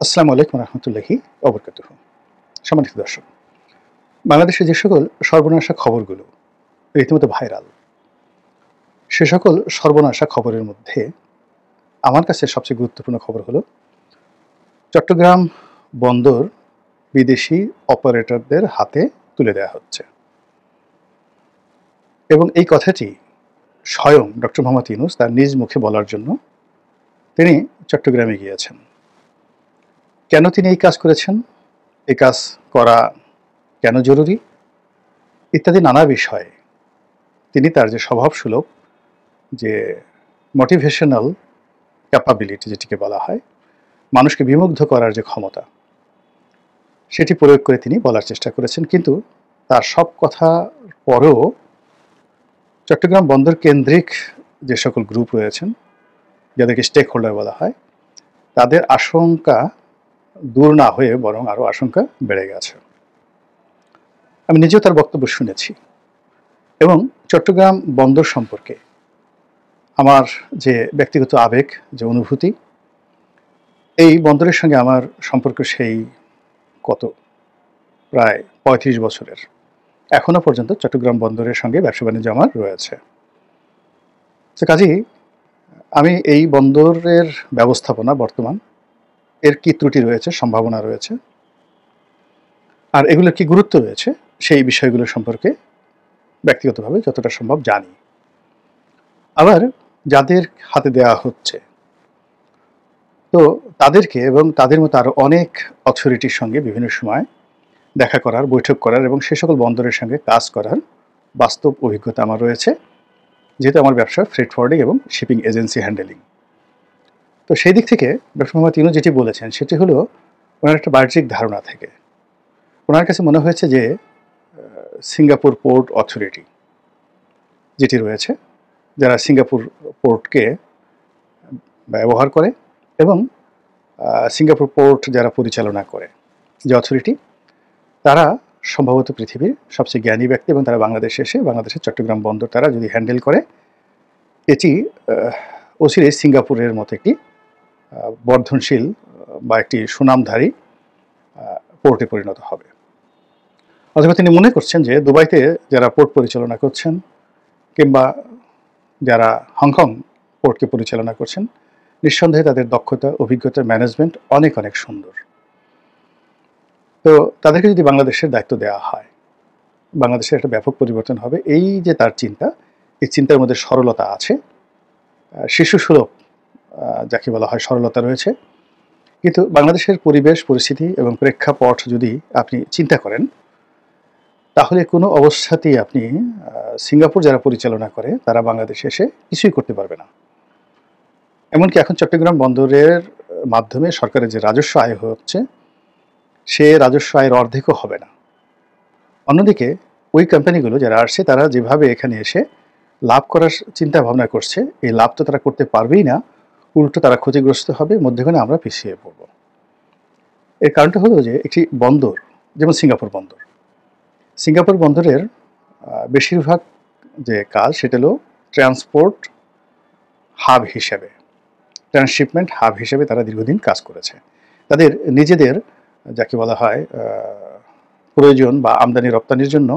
আসসালামু আলাইকুম রহমতুল্লাহি ওবরকাতুহু। সম্মানিত দর্শক, বাংলাদেশে যে সকল সর্বনাশা খবরগুলো রীতিমতো ভাইরাল, সে সকল সর্বনাশা খবরের মধ্যে আমার কাছে সবচেয়ে গুরুত্বপূর্ণ খবর হলো চট্টগ্রাম বন্দর বিদেশি অপারেটরদের হাতে তুলে দেওয়া হচ্ছে। এবং এই কথাটি স্বয়ং ডক্টর মোহাম্মদ ইউনূস তার নিজ মুখে বলার জন্য তিনি চট্টগ্রামে গিয়েছেন। কেন তিনি এই কাজ করেছেন, এই কাজ করা কেন জরুরি ইত্যাদি নানা বিষয়ে তিনি তার যে স্বভাবসুলভ যে মোটিভেশনাল ক্যাপাবিলিটি যেটিকে বলা হয়, মানুষকে বিমুগ্ধ করার যে ক্ষমতা, সেটি প্রয়োগ করে তিনি বলার চেষ্টা করেছেন। কিন্তু তার সব কথা পরেও চট্টগ্রাম বন্দর কেন্দ্রিক যে সকল গ্রুপ রয়েছেন, যাদেরকে স্টেক হোল্ডার বলা হয়, তাদের আশঙ্কা দূর না হয়ে বরং আরও আশঙ্কা বেড়ে গেছে। আমি নিজেও তার বক্তব্য শুনেছি এবং চট্টগ্রাম বন্দর সম্পর্কে আমার যে ব্যক্তিগত আবেগ, যে অনুভূতি, এই বন্দরের সঙ্গে আমার সম্পর্ক সেই প্রায় ৩৫ বছরের। এখনও পর্যন্ত চট্টগ্রাম বন্দরের সঙ্গে ব্যবসা বাণিজ্য আমার রয়েছে। তো কাজেই আমি এই বন্দরের ব্যবস্থাপনা বর্তমান এর কী ত্রুটি রয়েছে, সম্ভাবনা রয়েছে, আর এগুলোর কী গুরুত্ব রয়েছে, সেই বিষয়গুলো সম্পর্কে ব্যক্তিগতভাবে যতটা সম্ভব জানি। আবার যাদের হাতে দেওয়া হচ্ছে, তো তাদেরকে এবং তাদের মতো আরও অনেক অথরিটির সঙ্গে বিভিন্ন সময় দেখা করার, বৈঠক করার এবং সে সকল বন্দরের সঙ্গে কাজ করার বাস্তব অভিজ্ঞতা আমার রয়েছে, যেহেতু আমার ব্যবসা ফ্রেট ফরওয়ার্ডিং এবং শিপিং এজেন্সি হ্যান্ডেলিং। তো সেই দিক থেকে ডক্টর মোহাম্মদ ইউনূস যেটি বলেছেন সেটি হলো ওনার একটা বাহ্যিক ধারণা থেকে ওনার কাছে মনে হয়েছে যে সিঙ্গাপুর পোর্ট অথরিটি যেটি রয়েছে, যারা সিঙ্গাপুর পোর্টকে ব্যবহার করে এবং সিঙ্গাপুর পোর্ট যারা পরিচালনা করে, যে অথরিটি, তারা সম্ভবত পৃথিবীর সবচেয়ে জ্ঞানী ব্যক্তি এবং তারা বাংলাদেশে এসে বাংলাদেশের চট্টগ্রাম বন্দর তারা যদি হ্যান্ডেল করে, এটি অচিরেই সিঙ্গাপুরের মতো একটি বর্ধনশীল বা একটি সুনামধারী পোর্টে পরিণত হবে। অথবা তিনি মনে করছেন যে দুবাইতে যারা পোর্ট পরিচালনা করছেন কিংবা যারা হংকং পোর্টকে পরিচালনা করছেন, নিঃসন্দেহে তাদের দক্ষতা, অভিজ্ঞতা, ম্যানেজমেন্ট অনেক অনেক সুন্দর। তো তাদেরকে যদি বাংলাদেশের দায়িত্ব দেওয়া হয়, বাংলাদেশের একটা ব্যাপক পরিবর্তন হবে। এই যে তার চিন্তা, এই চিন্তার মধ্যে সরলতা আছে, শিশুসুলভ যাকে বলা হয় সরলতা রয়েছে। কিন্তু বাংলাদেশের পরিবেশ পরিস্থিতি এবং প্রেক্ষাপট যদি আপনি চিন্তা করেন, তাহলে কোনো অবস্থাতেই আপনি সিঙ্গাপুর যারা পরিচালনা করে তারা বাংলাদেশে এসে কিছুই করতে পারবে না। এমনকি এখন চট্টগ্রাম বন্দরের মাধ্যমে সরকারের যে রাজস্ব আয় হচ্ছে, সে রাজস্ব আয়ের অর্ধেকও হবে না। অন্যদিকে ওই কোম্পানিগুলো যারা আসছে, তারা যেভাবে এখানে এসে লাভ করার চিন্তা ভাবনা করছে, এই লাভ তো তারা করতে পারবেই না, উল্টো তারা ক্ষতিগ্রস্ত হবে, মধ্যখানে আমরা পিছিয়ে পড়ব। এর কারণটা হলো যে একটি বন্দর যেমন সিঙ্গাপুর বন্দরের বেশিরভাগ যে কাজ সেটা হলো ট্রান্সপোর্ট হাব হিসেবে, ট্রান্সশিপমেন্ট হাব হিসেবে তারা দীর্ঘদিন কাজ করেছে। তাদের নিজেদের যাকে বলা হয় প্রয়োজন বা আমদানি রপ্তানির জন্য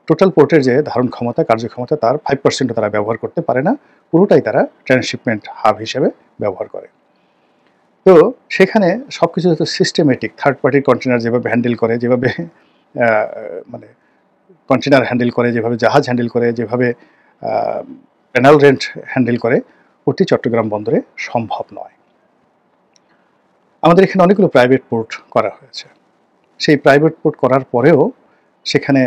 টোটাল পোর্টের যে ধারণ ক্ষমতা, কার্যক্ষমতা, তার 5% তারা ব্যবহার করতে পারে না, পুরোটাই তারা ট্রান্সশিপমেন্ট হাব হিসেবে ব্যবহার করে। তো সেখানে সব কিছু যত সিস্টেমেটিক, থার্ড পার্টির কন্টেনার যেভাবে হ্যান্ডেল করে, যেভাবে মানে কন্টেনার হ্যান্ডেল করে, যেভাবে জাহাজ হ্যান্ডেল করে, যেভাবে প্যানেল রেন্ট হ্যান্ডেল করে, ওটি চট্টগ্রাম বন্দরে সম্ভব নয়। আমাদের এখানে অনেকগুলো প্রাইভেট পোর্ট করা হয়েছে। সেই প্রাইভেট পোর্ট করার পরেও সেখানে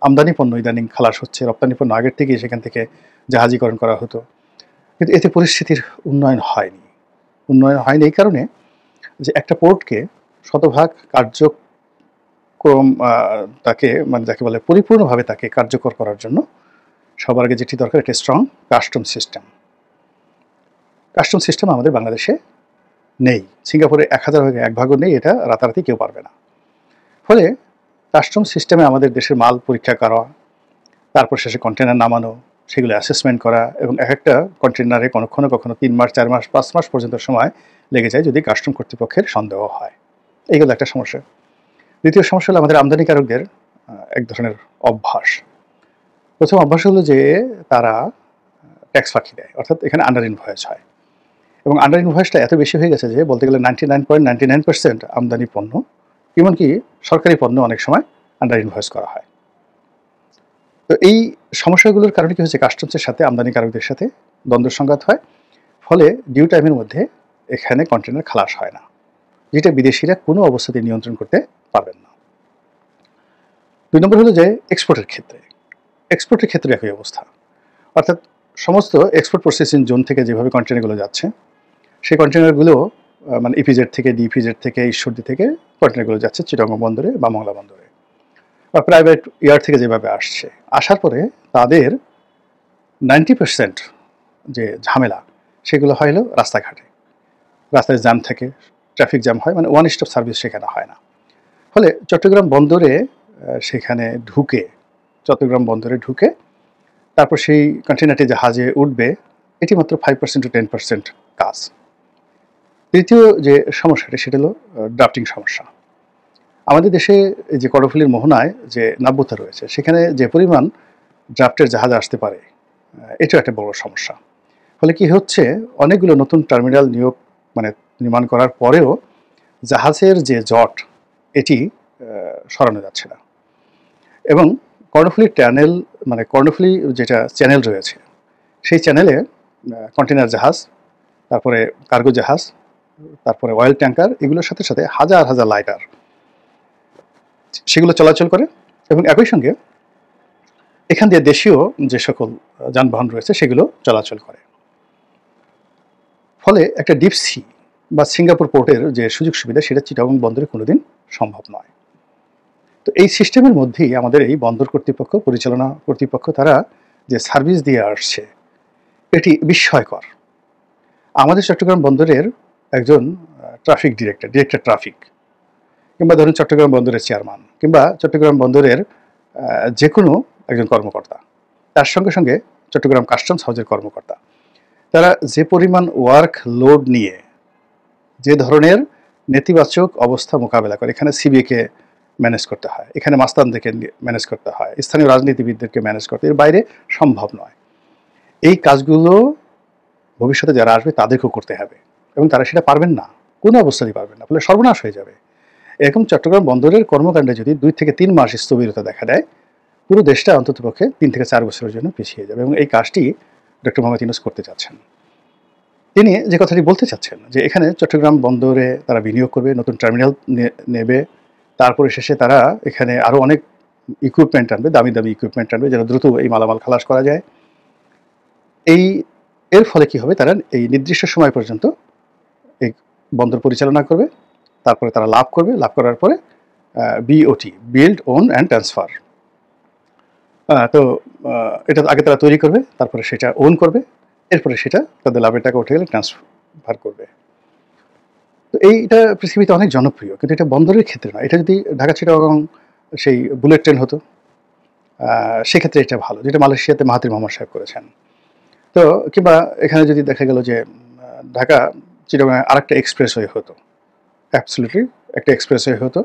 আমদানি পণ্য ইদানিং খালাস হচ্ছে, রপ্তানি পণ্য আগের থেকেই সেখান থেকে জাহাজীকরণ করা হতো, কিন্তু এতে পরিস্থিতির উন্নয়ন হয়নি এই কারণে যে একটা পোর্টকে শতভাগ কার্যক্রম তাকে মানে যাকে বলে পরিপূর্ণভাবে তাকে কার্যকর করার জন্য সবার আগে যেটি দরকার, একটা স্ট্রং কাস্টম সিস্টেম আমাদের বাংলাদেশে নেই। সিঙ্গাপুরে 1000 ভাগে 1 ভাগও নেই, এটা রাতারাতি কেউ পারবে না। ফলে কাস্টম সিস্টেমে আমাদের দেশের মাল পরীক্ষা করা, তারপর শেষে কন্টেনার নামানো, সেগুলো অ্যাসেসমেন্ট করা এবং এক একটা কন্টেনারে কখনো 3 মাস, 4 মাস, 5 মাস পর্যন্ত সময় লেগে যায় যদি কাস্টম কর্তৃপক্ষের সন্দেহ হয়। এইগুলো একটা সমস্যা। দ্বিতীয় সমস্যা হলো আমাদের আমদানিকারকদের এক ধরনের অভ্যাস। প্রথম অভ্যাস হলো যে তারা ট্যাক্স ফাঁকি দেয়, অর্থাৎ এখানে আন্ডার ইনভয়েস হয় এবং আন্ডার ইনভয়েসটা এত বেশি হয়ে গেছে যে বলতে গেলে 99.99% আমদানি পণ্য, এমনকি সরকারি পণ্য অনেক সময় আন্ডার ইনভয়েস করা হয়। তো এই সমস্যাগুলোর কারণে কি হচ্ছে, কাস্টমসের সাথে আমদানিকারকদের সাথে দ্বন্দ্ব সংঘাত হয়, ফলে ডিউ টাইমের মধ্যে এখানে কন্টেনার খালাস হয় না, যেটা বিদেশিরা কোনো অবস্থাতে নিয়ন্ত্রণ করতে পারবেন না। 2 নম্বর হলো যে এক্সপোর্টের ক্ষেত্রে একই অবস্থা, অর্থাৎ সমস্ত এক্সপোর্ট প্রসেসিং জোন থেকে যেভাবে কন্টেনারগুলো যাচ্ছে, সেই কন্টেনারগুলো মানে ইপিজেড থেকে, ডিপিজেড থেকে, ঈশ্বরদী থেকে কন্টেনারগুলো যাচ্ছে চিটাগং বন্দরে বা মংলা বন্দরে বা প্রাইভেট ইয়ার্ড থেকে যেভাবে আসছে, আসার পরে তাদের 90% যে ঝামেলা সেগুলো হয় হলো রাস্তাঘাটে, রাস্তায় জ্যাম থাকে, ট্রাফিক জ্যাম হয়, মানে ওয়ান স্টপ সার্ভিস সেখানে হয় না। ফলে চট্টগ্রাম বন্দরে সেখানে চট্টগ্রাম বন্দরে ঢুকে তারপর সেই কন্টেনারটি জাহাজে উঠবে, এটি মাত্র 5% to 10% কাজ। তৃতীয় যে সমস্যাটি সেটা হলো ড্রাফটিং সমস্যা। আমাদের দেশে এই যে কর্ণফুলীর মোহনায় যে নাব্যতা রয়েছে, সেখানে যে পরিমাণ ড্রাফটের জাহাজ আসতে পারে, এটাও একটা বড় সমস্যা। ফলে কি হচ্ছে, অনেকগুলো নতুন টার্মিনাল নির্মাণ করার পরেও জাহাজের যে জট, এটি সরানো যাচ্ছে না। এবং কর্ণফুলী কর্ণফুলী যেটা চ্যানেল রয়েছে, সেই চ্যানেলে কন্টেনার জাহাজ, তারপরে কার্গো জাহাজ, তারপরে অয়েল ট্যাঙ্কার, এগুলোর সাথে সাথে হাজার হাজার লাইটার সেগুলো চলাচল করে এবং একই সঙ্গে এখান দিয়ে দেশীয় যে সকল যানবাহন রয়েছে সেগুলো চলাচল করে। ফলে একটা ডিপ সি বা সিঙ্গাপুর পোর্টের যে সুযোগ সুবিধা, সেটা চিটাগং বন্দরে কোনোদিন সম্ভব নয়। তো এই সিস্টেমের মধ্যেই আমাদের এই বন্দর পরিচালনা কর্তৃপক্ষ তারা যে সার্ভিস দিয়ে আসছে, এটি বিস্ময়কর। আমাদের চট্টগ্রাম বন্দরের একজন ডিরেক্টর ট্রাফিক, কিংবা ধরুন চট্টগ্রাম বন্দরের চেয়ারম্যান, কিংবা চট্টগ্রাম বন্দরের যে কোনো একজন কর্মকর্তা, তার সঙ্গে সঙ্গে চট্টগ্রাম কাস্টমস হাউজের কর্মকর্তা, তারা যে পরিমাণ ওয়ার্ক লোড নিয়ে যে ধরনের নেতিবাচক অবস্থা মোকাবেলা করে, এখানে সিবিকে ম্যানেজ করতে হয়, এখানে মাস্তানদেরকে ম্যানেজ করতে হয়, স্থানীয় রাজনীতিবিদদেরকে ম্যানেজ করতে, এর বাইরে সম্ভব নয়। এই কাজগুলো ভবিষ্যতে যারা আসবে তাদেরকেও করতে হবে এবং তারা সেটা পারবেন না, কোনো অবস্থাতেই পারবেন না, ফলে সর্বনাশ হয়ে যাবে। এরকম চট্টগ্রাম বন্দরের কর্মকাণ্ডে যদি 2 থেকে 3 মাস স্থবিরতা দেখা দেয়, পুরো দেশটা অন্ততপক্ষে 3 থেকে 4 বছরের জন্য পিছিয়ে যাবে। এবং এই কাজটি ডক্টর মোহাম্মদ ইউনূস করতে চাচ্ছেন। তিনি যে কথাটি বলতে চাচ্ছেন যে এখানে চট্টগ্রাম বন্দরে তারা বিনিয়োগ করবে, নতুন টার্মিনাল নেবে, তারপরে শেষে তারা এখানে আরও অনেক ইকুইপমেন্ট আনবে, দামি দামি ইকুইপমেন্ট আনবে, যেন দ্রুত এই মালামাল খালাস করা যায়। এর ফলে কি হবে, তারা এই নির্দিষ্ট সময় পর্যন্ত এই বন্দর পরিচালনা করবে, তারপরে তারা লাভ করবে, লাভ করার পরে BOT, build, own and transfer, তো এটা আগে তারা তৈরি করবে, তারপরে সেটা ওন করবে, এরপরে সেটা তাদের লাভের টাকা উঠে গেলে ট্রান্সফার করবে। তো এইটা পৃথিবীতে অনেক জনপ্রিয়, কিন্তু এটা বন্দরের ক্ষেত্রে নয়। এটা যদি ঢাকা চিটাগং সেই বুলেট ট্রেন হতো, সেক্ষেত্রে এটা ভালো, যেটা মালয়েশিয়াতে মাহাথির মোহাম্মদ সাহেব করেছেন। তো কিংবা এখানে যদি দেখা গেল যে ঢাকা চিটাগং আরেকটা এক্সপ্রেসওয়ে হতো, অ্যাবসলিউটলি একটা এক্সপ্রেসওয়ে হতো,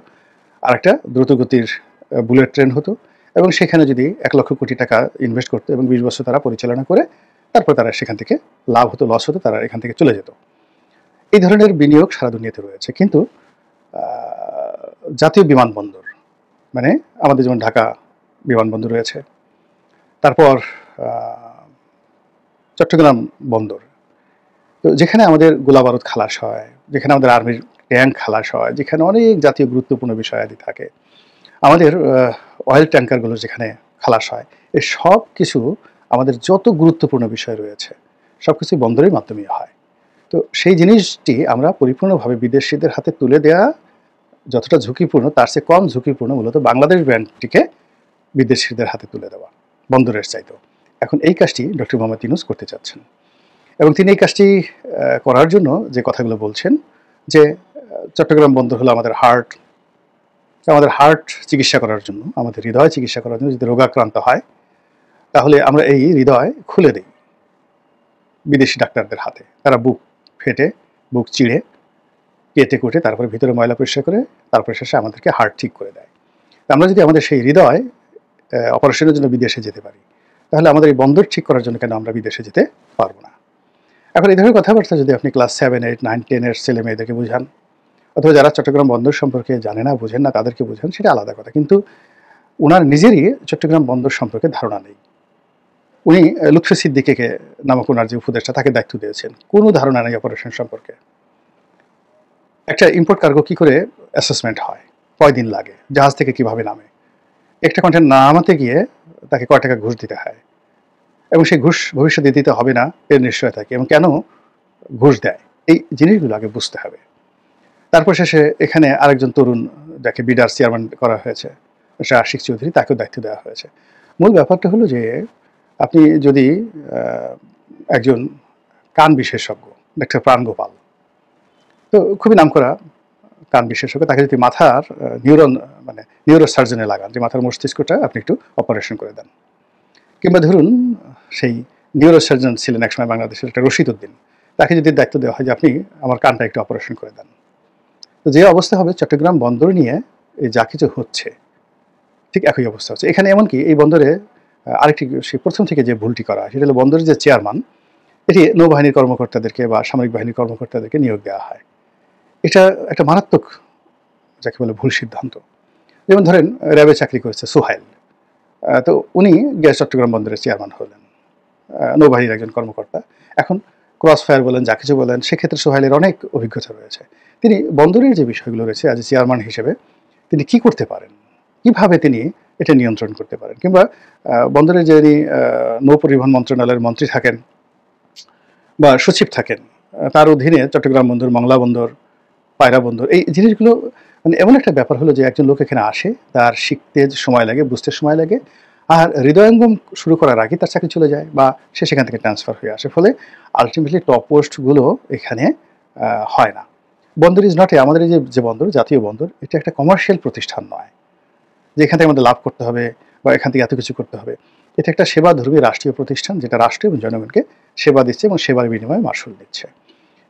আরেকটা দ্রুতগতির বুলেট ট্রেন হতো, এবং সেখানে যদি 1 লক্ষ কোটি টাকা ইনভেস্ট করতো এবং 20 বছর তারা পরিচালনা করে তারপর তারা সেখান থেকে লাভ হতো, লস হতো, তারা এখান থেকে চলে যেত। এই ধরনের বিনিয়োগ সারা দুনিয়াতে রয়েছে। কিন্তু জাতীয় বিমানবন্দর, মানে আমাদের যেমন ঢাকা বিমানবন্দর রয়েছে, তারপর চট্টগ্রাম বন্দর, তো যেখানে আমাদের গোলাবারুদ খালাস হয়, যেখানে আমাদের আর্মির ট্যাঙ্ক খালাস হয়, যেখানে অনেক জাতীয় গুরুত্বপূর্ণ বিষয়াদি থাকে, আমাদের অয়েল ট্যাঙ্কারগুলো যেখানে খালাস হয়, এই সব কিছু আমাদের যত গুরুত্বপূর্ণ বিষয় রয়েছে সব কিছু বন্দরের মাধ্যমেই হয়। তো সেই জিনিসটি আমরা পরিপূর্ণভাবে বিদেশিদের হাতে তুলে দেওয়া যতটা ঝুঁকিপূর্ণ, তার চেয়ে কম ঝুঁকিপূর্ণ মূলত বাংলাদেশ ব্র্যান্ডটিকে বিদেশিদের হাতে তুলে দেওয়া, বন্দরের চাইতেও। এখন এই কাজটি ডক্টর মোহাম্মদ ইউনূস করতে চাচ্ছেন এবং তিনি এই কাজটি করার জন্য যে কথাগুলো বলছেন যে চট্টগ্রাম বন্দর হলো আমাদের হার্ট চিকিৎসা করার জন্য, আমাদের হৃদয় চিকিৎসা করার জন্য। যদি রোগাক্রান্ত হয় তাহলে আমরা এই হৃদয় খুলে দিই বিদেশি ডাক্তারদের হাতে, তারা বুক ফেটে, বুক চিড়ে কেটে কুটে তারপরে ভিতরে ময়লা পরিষ্কার করে তারপরে শেষে আমাদেরকে হার্ট ঠিক করে দেয়। আমরা যদি আমাদের সেই হৃদয় অপারেশনের জন্য বিদেশে যেতে পারি, তাহলে আমাদের এই বন্দর ঠিক করার জন্য কেন আমরা বিদেশে যেতে পারবো না? এখন এই ধরনের কথাবার্তা যদি আপনি ক্লাস 7, 8, 9, 10 এর ছেলে মেয়েদেরকে বোঝান, অথবা যারা চট্টগ্রাম বন্দর সম্পর্কে জানে না, বোঝেন না, তাদেরকে বোঝান, সেটা আলাদা কথা। কিন্তু ওনার নিজেরই চট্টগ্রাম বন্দর সম্পর্কে ধারণা নেই। উনি লুৎফি সিদ্দিকীকে নামক ওনার যে উপদেষ্টা, তাকে দায়িত্ব দিয়েছেন, কোনো ধারণা নেই অপারেশন সম্পর্কে। একটা ইম্পোর্ট কার্গো কি করে অ্যাসেসমেন্ট হয়, কয়দিন লাগে, জাহাজ থেকে কিভাবে নামে, একটা কন্টেনার নামাতে গিয়ে তাকে কয় টাকা ঘুষ দিতে হয়, এবং সেই ঘুষ ভবিষ্যতে দিতে হবে না এর নিশ্চয়তা কি, এবং কেন ঘুষ দেয়, এই জিনিসগুলো আগে বুঝতে হবে। তারপর শেষে এখানে আরেকজন তরুণ, যাকে বিডার চেয়ারম্যান করা হয়েছে, আশিক চৌধুরী, তাকেও দায়িত্ব দেওয়া হয়েছে। মূল ব্যাপারটা হলো যে আপনি যদি একজন কান বিশেষজ্ঞ, ডাক্তার প্রাণগোপাল, তো খুবই নামকরা কান বিশেষজ্ঞ, তাকে যদি মাথার নিউরো সার্জনে লাগান, যে মাথার মস্তিষ্কটা আপনি একটু অপারেশন করে দেন, কিংবা ধরুন সেই নিউরো সার্জন ছিলেন একসময় বাংলাদেশের একটা রশিদ উদ্দিন, তাকে যদি দায়িত্ব দেওয়া হয় যে আপনি আমার কানটা একটু অপারেশন করে দেন, তো যে অবস্থা হবে চট্টগ্রাম বন্দর নিয়ে এই যা কিছু হচ্ছে ঠিক একই অবস্থা হচ্ছে এখানে। এমনকি এই বন্দরে আরেকটি সেই প্রথম থেকে যে ভুলটি করা হয়, সেটা হলো বন্দরের যে চেয়ারম্যান, এটি নৌবাহিনীর কর্মকর্তাদেরকে বা সামরিক বাহিনীর কর্মকর্তাদেরকে নিয়োগ দেওয়া হয়। এটা একটা মারাত্মক, যাকে বলে, ভুল সিদ্ধান্ত। যেমন ধরেন র্যাবে চাকরি করেছে সোহাইল, তো উনি গ্যাস চট্টগ্রাম বন্দরের চেয়ারম্যান হলেন, নৌবাহিনীর একজন কর্মকর্তা। এখন ক্রস ফায়ার বলেন, যা কিছু বলেন, সেক্ষেত্রে সোহাইলের অনেক অভিজ্ঞতা রয়েছে। তিনি বন্দরের যে বিষয়গুলো রয়েছে আজ চেয়ারম্যান হিসেবে তিনি কি করতে পারেন, কিভাবে তিনি এটা নিয়ন্ত্রণ করতে পারেন, কিংবা বন্দরে যিনি নৌ পরিবহন মন্ত্রণালয়ের মন্ত্রী থাকেন বা সচিব থাকেন, তার অধীনে চট্টগ্রাম বন্দর, মংলা বন্দর, পায়রা বন্দর, এই জিনিসগুলো এমন একটা ব্যাপার হলো যে একজন লোক এখানে আসে, তার শিখতে সময় লাগে, বুঝতে সময় লাগে, আর হৃদয়ঙ্গম শুরু করার আগে তার চাকরি চলে যায় বা সে সেখান থেকে ট্রান্সফার হয়ে আসে। ফলে আলটিমেটলি টপ পোস্টগুলো এখানে হয় না। বন্দর ইজ নট আমাদের এই যে বন্দর, জাতীয় বন্দর, এটা একটা কমার্শিয়াল প্রতিষ্ঠান নয় যে এখান থেকে আমাদের লাভ করতে হবে বা এখান থেকে এত কিছু করতে হবে। এটা একটা সেবাধর্মী রাষ্ট্রীয় প্রতিষ্ঠান, যেটা রাষ্ট্র এবং জনগণকে সেবা দিচ্ছে এবং সেবার বিনিময়ে মাশুল দিচ্ছে।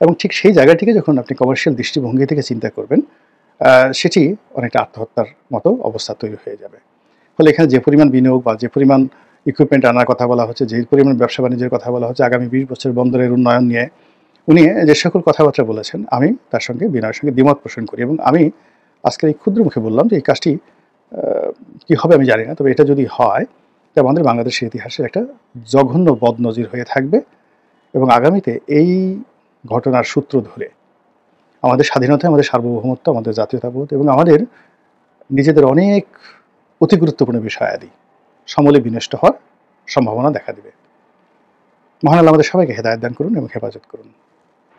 এবং ঠিক সেই জায়গাটিকে যখন আপনি কমার্শিয়াল দৃষ্টিভঙ্গি থেকে চিন্তা করবেন, সেটি অনেকটা আত্মহত্যার মতো অবস্থা তৈরি হয়ে যাবে। ফলে এখানে যে পরিমাণ বিনিয়োগ বা যে পরিমাণ ইকুইপমেন্ট আনার কথা বলা হচ্ছে, যে পরিমাণ ব্যবসা বাণিজ্যের কথা বলা হচ্ছে, আগামী 20 বছর বন্দরের উন্নয়ন নিয়ে উনি যে সকল কথাবার্তা বলেছেন, আমি তার সঙ্গে বিনয়ের সঙ্গে দ্বিমত পোষণ করি। এবং আমি আজকের এই ক্ষুদ্র মুখে বললাম যে এই কাজটি কী হবে আমি জানি না, তবে এটা যদি হয় তবে আমাদের বাংলাদেশের ইতিহাসের একটা জঘন্য বদনজির হয়ে থাকবে। এবং আগামীতে এই ঘটনার সূত্র ধরে আমাদের স্বাধীনতা, আমাদের সার্বভৌমত্ব, আমাদের জাতীয়তাবোধ এবং আমাদের নিজেদের অনেক অতি গুরুত্বপূর্ণ বিষয়াদি সমূলে বিনষ্ট হওয়ার সম্ভাবনা দেখা দিবে। মহান আল্লাহ আমাদের সবাইকে হেদায়েত দান করুন এবং হেফাজত করুন।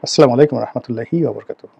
আসসালামু আলাইকুম ওয়া রাহমাতুল্লাহি ওয়া বারাকাতুহু।